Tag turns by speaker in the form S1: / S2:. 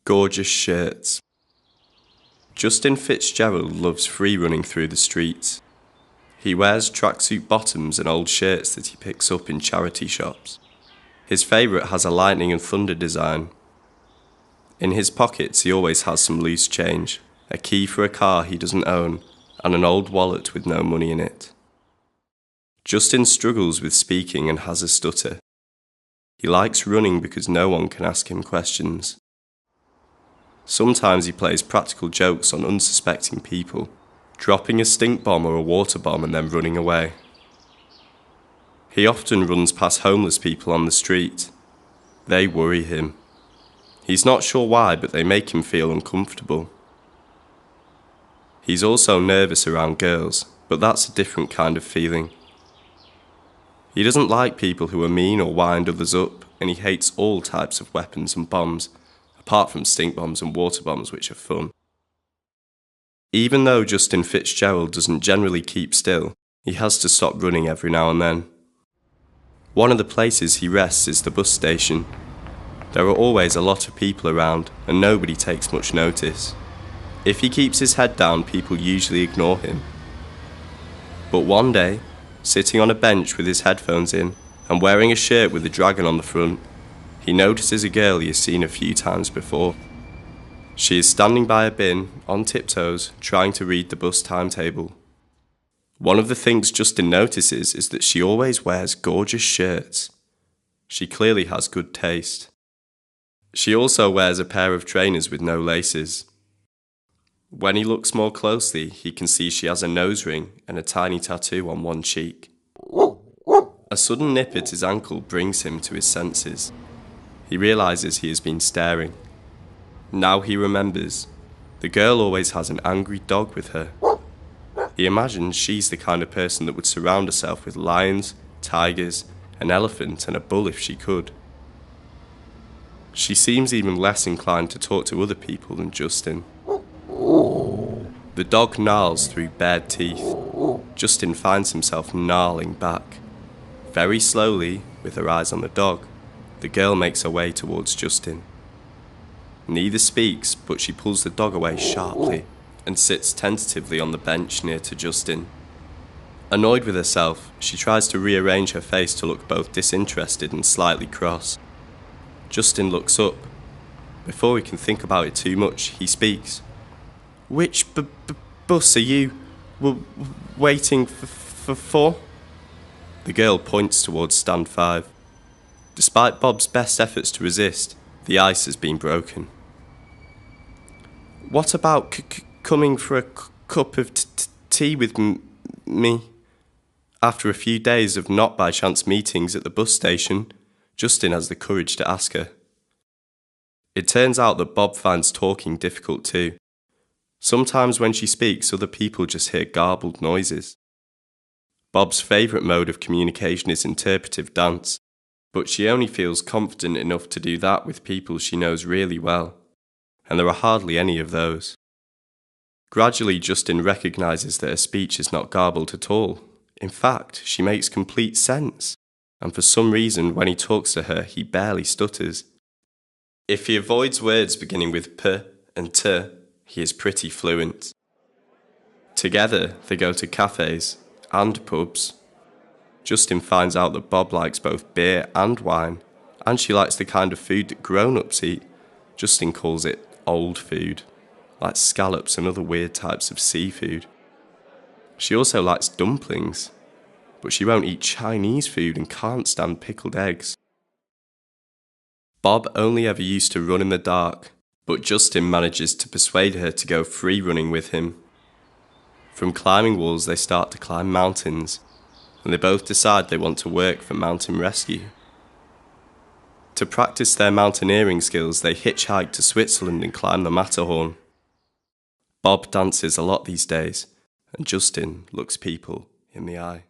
S1: Gorgeous shirts. Justin Fitzgerald loves free running through the streets. He wears tracksuit bottoms and old shirts that he picks up in charity shops. His favourite has a lightning and thunder design. In his pockets he always has some loose change, a key for a car he doesn't own, and an old wallet with no money in it. Justin struggles with speaking and has a stutter. He likes running because no one can ask him questions. Sometimes he plays practical jokes on unsuspecting people, dropping a stink bomb or a water bomb and then running away. He often runs past homeless people on the street. They worry him. He's not sure why, but they make him feel uncomfortable. He's also nervous around girls, but that's a different kind of feeling. He doesn't like people who are mean or wind others up, and he hates all types of weapons and bombs, apart from stink bombs and water bombs, which are fun. Even though Justin Fitzgerald doesn't generally keep still, he has to stop running every now and then. One of the places he rests is the bus station. There are always a lot of people around, and nobody takes much notice. If he keeps his head down, people usually ignore him. But one day, sitting on a bench with his headphones in, and wearing a shirt with a dragon on the front, he notices a girl he has seen a few times before. She is standing by a bin, on tiptoes, trying to read the bus timetable. One of the things Justin notices is that she always wears gorgeous shirts. She clearly has good taste. She also wears a pair of trainers with no laces. When he looks more closely, he can see she has a nose ring and a tiny tattoo on one cheek. A sudden nip at his ankle brings him to his senses. He realises he has been staring. Now he remembers. The girl always has an angry dog with her. He imagines she's the kind of person that would surround herself with lions, tigers, an elephant and a bull if she could. She seems even less inclined to talk to other people than Justin. The dog gnarls through bared teeth. Justin finds himself gnarling back. Very slowly, with her eyes on the dog, the girl makes her way towards Justin. Neither speaks, but she pulls the dog away sharply and sits tentatively on the bench near to Justin. Annoyed with herself, she tries to rearrange her face to look both disinterested and slightly cross. Justin looks up. Before he can think about it too much, he speaks. "Which bus are you waiting for?" The girl points towards stand 5. Despite Bob's best efforts to resist, the ice has been broken. "What about coming for a cup of tea with me?" After a few days of not by chance meetings at the bus station, Justin has the courage to ask her. It turns out that Bob finds talking difficult too. Sometimes when she speaks, other people just hear garbled noises. Bob's favourite mode of communication is interpretive dance, but she only feels confident enough to do that with people she knows really well, and there are hardly any of those. Gradually, Justin recognises that her speech is not garbled at all. In fact, she makes complete sense, and for some reason, when he talks to her, he barely stutters. If he avoids words beginning with p and t, he is pretty fluent. Together, they go to cafes and pubs. Justin finds out that Bob likes both beer and wine, and she likes the kind of food that grown-ups eat. Justin calls it old food, like scallops and other weird types of seafood. She also likes dumplings, but she won't eat Chinese food and can't stand pickled eggs. Bob only ever used to run in the dark, but Justin manages to persuade her to go free running with him. From climbing walls they start to climb mountains, and they both decide they want to work for Mountain Rescue. To practice their mountaineering skills, they hitchhike to Switzerland and climb the Matterhorn. Bob dances a lot these days, and Justin looks people in the eye.